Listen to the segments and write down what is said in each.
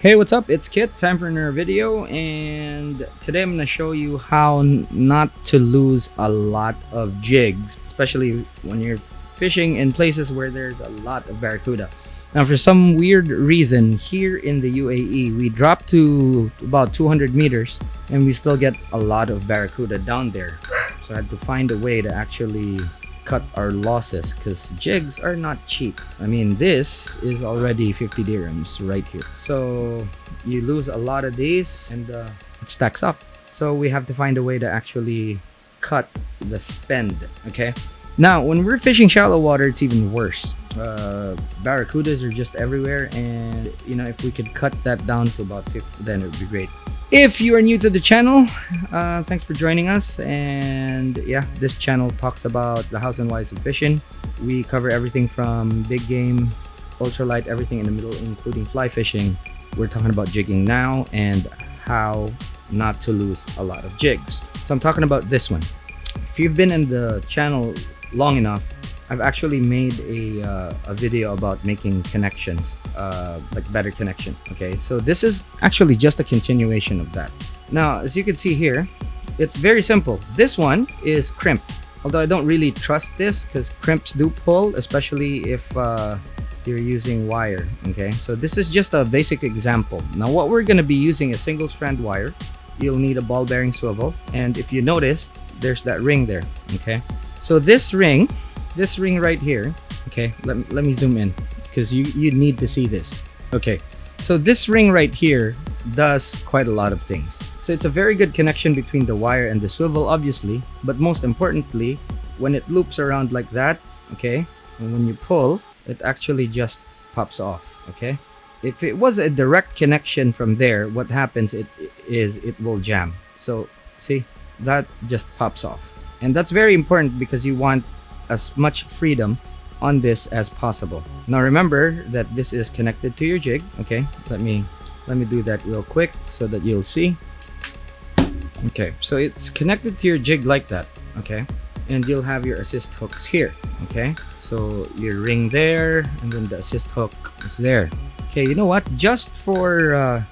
Hey, what's up? It's Kit. Time for another video, and today I'm going to show you how not to lose a lot of jigs, especially when you're fishing in places where there's a lot of barracuda. Now, for some weird reason, here in the UAE, we drop to about 200 meters and we still get a lot of barracuda down there. So I had to find a way to actually cut our losses because jigs are not cheap. I mean, this is already 50 dirhams right here. So you lose a lot of these and it stacks up. So we have to find a way to actually cut the spend, okay? Now, when we're fishing shallow water, it's even worse. Barracudas are just everywhere, and you know, if we could cut that down to about 50, then it would be great. If you are new to the channel, thanks for joining us. And yeah, this channel talks about the hows and whys of fishing. We cover everything from big game, ultralight, everything in the middle, including fly fishing. We're talking about jigging now and how not to lose a lot of jigs. So I'm talking about this one. If you've been in the channel long enough, I've actually made a video about making connections, like better connection. Okay, so this is actually just a continuation of that. Now, as you can see here, it's very simple. This one is crimp, although I don't really trust this because crimps do pull, especially if you're using wire. Okay, so this is just a basic example. Now, what we're going to be using is single strand wire. You'll need a ball bearing swivel, and if you notice, there's that ring there. Okay, so this ring right here, okay, let me zoom in because you need to see this. Okay, so this ring right here does quite a lot of things. So it's a very good connection between the wire and the swivel, obviously, but most importantly, when it loops around like that, okay, and when you pull, it actually just pops off. Okay, if it was a direct connection from there, what happens it will jam. So see, that just pops off, and that's very important because you want as much freedom on this as possible. Now remember that this is connected to your jig. Okay, let me do that real quick so that you'll see. Okay, so it's connected to your jig like that. Okay, and you'll have your assist hooks here. Okay, so your ring there, and then the assist hook is there. Okay, you know what, just for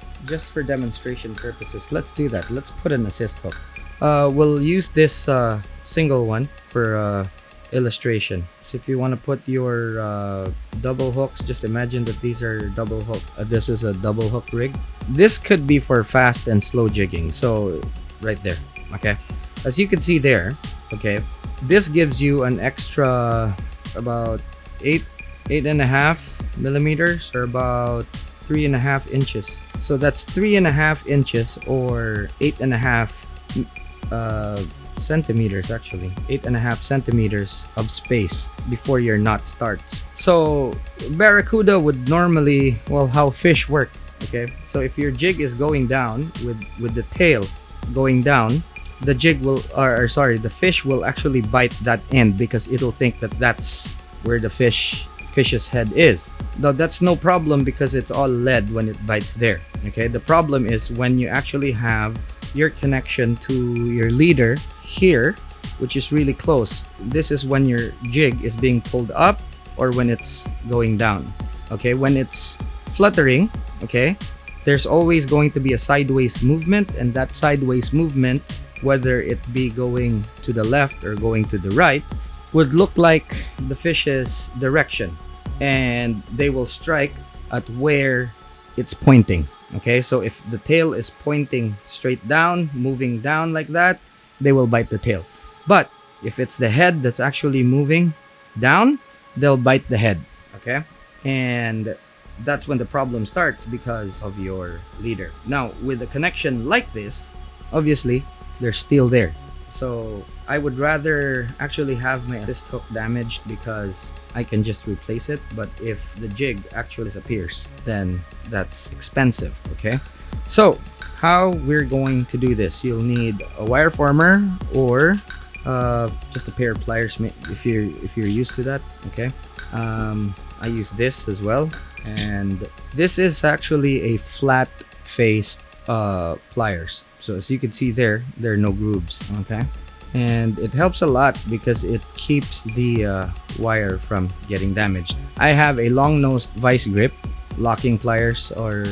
demonstration purposes, let's do that. Let's put an assist hook. We'll use this single one for illustration. So if you want to put your double hooks, just imagine that these are double hook. This is a double hook rig. This could be for fast and slow jigging. So right there. Okay, as you can see there, okay, this gives you an extra about 8.5 millimeters, or about 3.5 inches. So that's 3.5 inches or 8.5 centimeters, actually 8.5 centimeters of space before your knot starts. So barracuda would normally, well, how fish work. Okay, so if your jig is going down with the tail going down, the jig will, or sorry, the fish will actually bite that end because it'll think that that's where the fish's head is. Though that's no problem because it's all lead when it bites there. Okay, the problem is when you actually have your connection to your leader here, which is really close. This is when your jig is being pulled up or when it's going down. Okay, when it's fluttering, okay, there's always going to be a sideways movement, and that sideways movement, whether it be going to the left or going to the right, would look like the fish's direction, and they will strike at where it's pointing. Okay, so if the tail is pointing straight down, moving down like that, they will bite the tail. But if it's the head that's actually moving down, they'll bite the head. Okay, and that's when the problem starts because of your leader. Now, with a connection like this, obviously, they're still there. So I would rather actually have my assist hook damaged because I can just replace it. But if the jig actually disappears, then that's expensive. Okay, so how we're going to do this, you'll need a wire former or just a pair of pliers if you're used to that. Okay, I use this as well, and this is actually a flat faced pliers. So as you can see there are no grooves. Okay, and it helps a lot because it keeps the wire from getting damaged. I have a long nosed vice grip, locking pliers or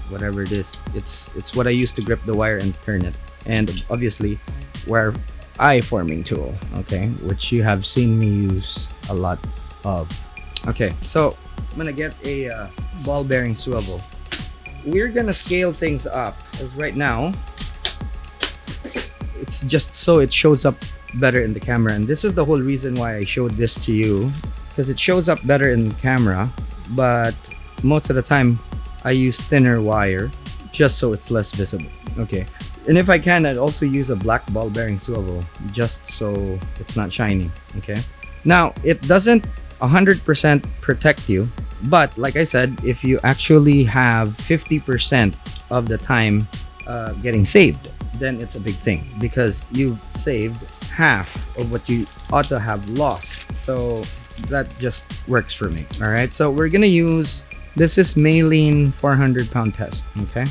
whatever it is. It's what I use to grip the wire and turn it. And obviously wire eye forming tool, okay, which you have seen me use a lot of. Okay, so I'm gonna get a ball bearing swivel. We're gonna scale things up because right now it's just so it shows up better in the camera, and this is the whole reason why I showed this to you, because it shows up better in the camera, but most of the time I use thinner wire just so it's less visible. Okay, and if I can, I'd also use a black ball bearing swivel just so it's not shiny. Okay, now it doesn't 100% protect you, but like I said, if you actually have 50% of the time getting saved, then it's a big thing, because you've saved half of what you ought to have lost. So that just works for me. All right, so we're gonna use, this is Maylene 400-pound test. Okay,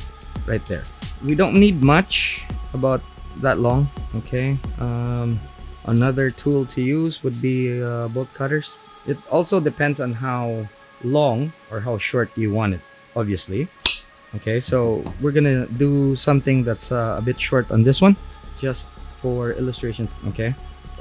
right there. We don't need much, about that long. Okay, another tool to use would be bolt cutters. It also depends on how long or how short you want it, obviously. Okay, so we're gonna do something that's a bit short on this one, just for illustration. Okay,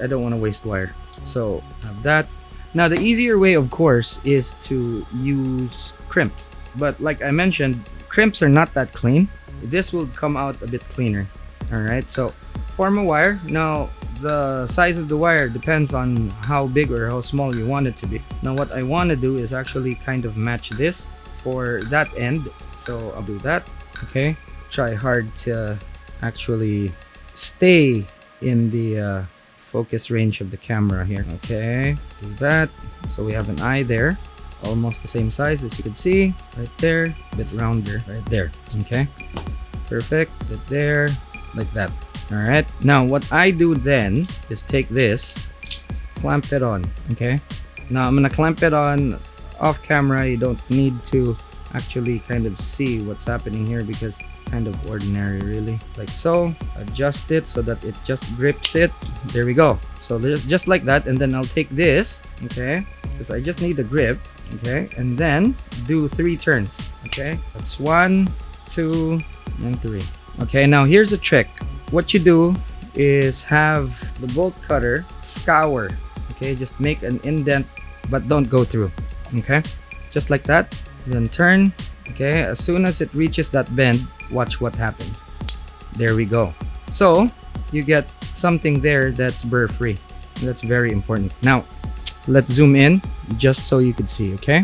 I don't want to waste wire, so have that. Now the easier way, of course, is to use crimps, but like I mentioned, crimps are not that clean. This will come out a bit cleaner. All right, so form a wire. Now the size of the wire depends on how big or how small you want it to be. Now what I want to do is actually kind of match this for that end, so I'll do that. Okay, try hard to actually stay in the focus range of the camera here. Okay, do that. So we have an eye there, almost the same size as you can see right there, a bit rounder right there. Okay, perfect. Right there, like that. All right, now what I do then is take this, clamp it on. Okay, now I'm gonna clamp it on off camera. You don't need to actually kind of see what's happening here, because kind of ordinary, really, like so. Adjust it so that it just grips it. There we go. So there's just like that, and then I'll take this, okay, because I just need the grip. Okay, and then do 3 turns. Okay, that's 1, 2, and 3. Okay, now here's a trick. What you do is have the bolt cutter scour. Okay, just make an indent, but don't go through. Okay, just like that. Then turn. Okay, as soon as it reaches that bend, watch what happens. There we go. So you get something there that's burr free. That's very important. Now let's zoom in just so you could see. Okay,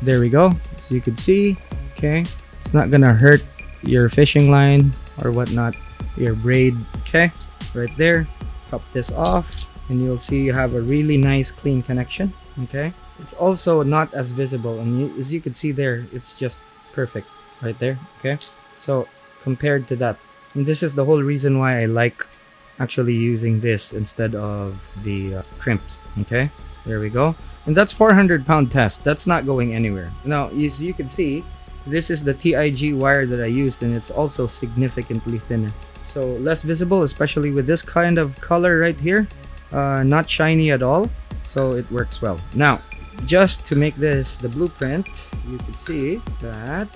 there we go. So you could see. Okay, it's not gonna hurt your fishing line or whatnot, your braid. Okay, right there. Pop this off, and you'll see you have a really nice clean connection. Okay, it's also not as visible, and as you can see there, it's just perfect right there. Okay, so compared to that, and this is the whole reason why I like actually using this instead of the crimps. Okay, there we go. And that's 400-pound test. That's not going anywhere. Now as you can see, this is the TIG wire that I used, and it's also significantly thinner, so less visible, especially with this kind of color right here. Not shiny at all, so it works well. Now just to make this the blueprint, you can see that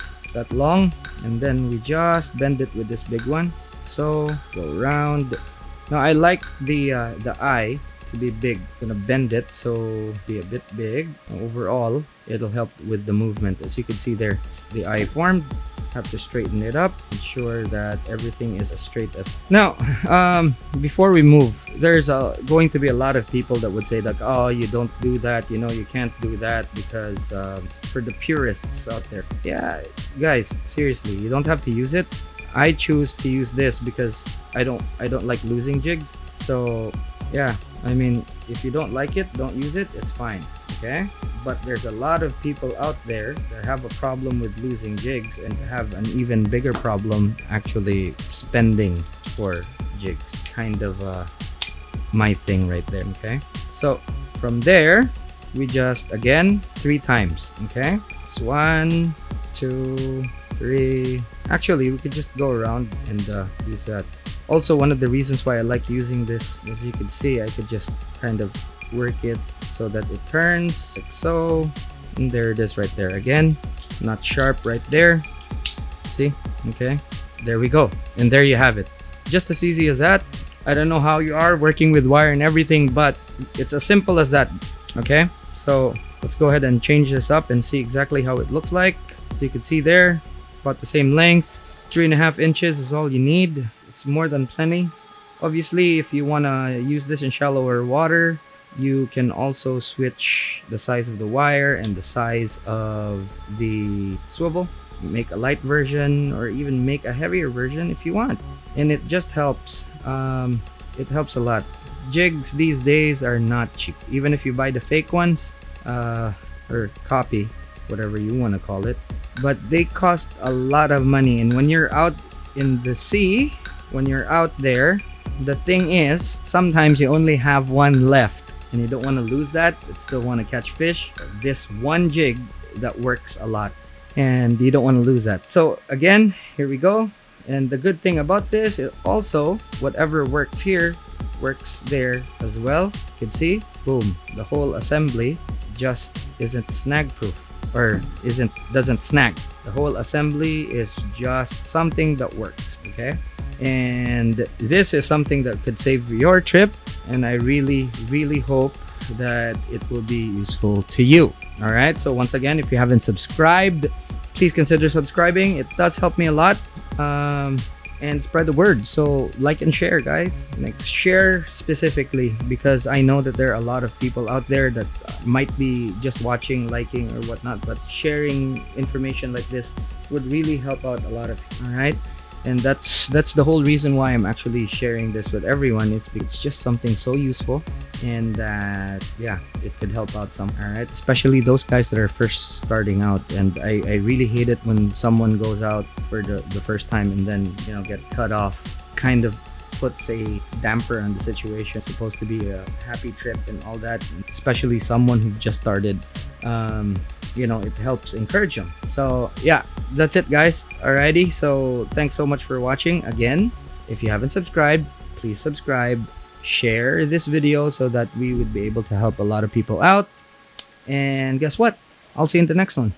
long, and then we just bend it with this big one, so go around. Now I like the eye to be big. I'm gonna bend it so be a bit big. Overall it'll help with the movement. As you can see there, the eye formed. Have to straighten it up, ensure that everything is as straight as. Now before we move, there's going to be a lot of people that would say that, oh, you don't do that, you know, you can't do that because for the purists out there. Yeah, guys, seriously, you don't have to use it. I choose to use this because I don't like losing jigs. So yeah, I mean, if you don't like it, don't use it, it's fine. Okay, but there's a lot of people out there that have a problem with losing jigs, and have an even bigger problem actually spending for jigs. Kind of my thing right there. Okay, so from there we just again 3 times. Okay, it's 1, 2, 3. Actually we could just go around and use that. Also, one of the reasons why I like using this, as you can see, I could just kind of work it so that it turns like so, and there it is right there again. not sharp right there. See? Okay, there we go, and there you have it. Just as easy as that. I don't know how you are working with wire and everything, but it's as simple as that. Okay, so let's go ahead and change this up and see exactly how it looks like. So you can see there, about the same length. 3.5 inches is all you need. It's more than plenty. Obviously, if you want to use this in shallower water, you can also switch the size of the wire and the size of the swivel. Make a light version or even make a heavier version if you want, and it just helps. It helps a lot. Jigs these days are not cheap, even if you buy the fake ones, or copy, whatever you want to call it, but they cost a lot of money. And when you're out in the sea, when you're out there, the thing is, sometimes you only have one left and you don't want to lose that, but still want to catch fish. This one jig that works a lot, and you don't want to lose that. So again, here we go. And the good thing about this is also, whatever works here works there as well. You can see, boom, the whole assembly just isn't snag proof, or doesn't snag. The whole assembly is just something that works. Okay, and this is something that could save your trip, and I really hope that it will be useful to you. All right, so once again, if you haven't subscribed, please consider subscribing. It does help me a lot, and spread the word. So like and share, guys. Like, share specifically, because I know that there are a lot of people out there that might be just watching, liking, or whatnot, but sharing information like this would really help out a lot of people. All right, and that's the whole reason why I'm actually sharing this with everyone, is because it's just something so useful, and that yeah, it could help out some. All right, especially those guys that are first starting out. And I really hate it when someone goes out for the first time and then, you know, get cut off. Kind of puts a damper on the situation. It's supposed to be a happy trip and all that, especially someone who just started. You know, it helps encourage them. So yeah, that's it, guys. Alrighty, so thanks so much for watching. Again, if you haven't subscribed, please subscribe, share this video so that we would be able to help a lot of people out. And guess what, I'll see you in the next one.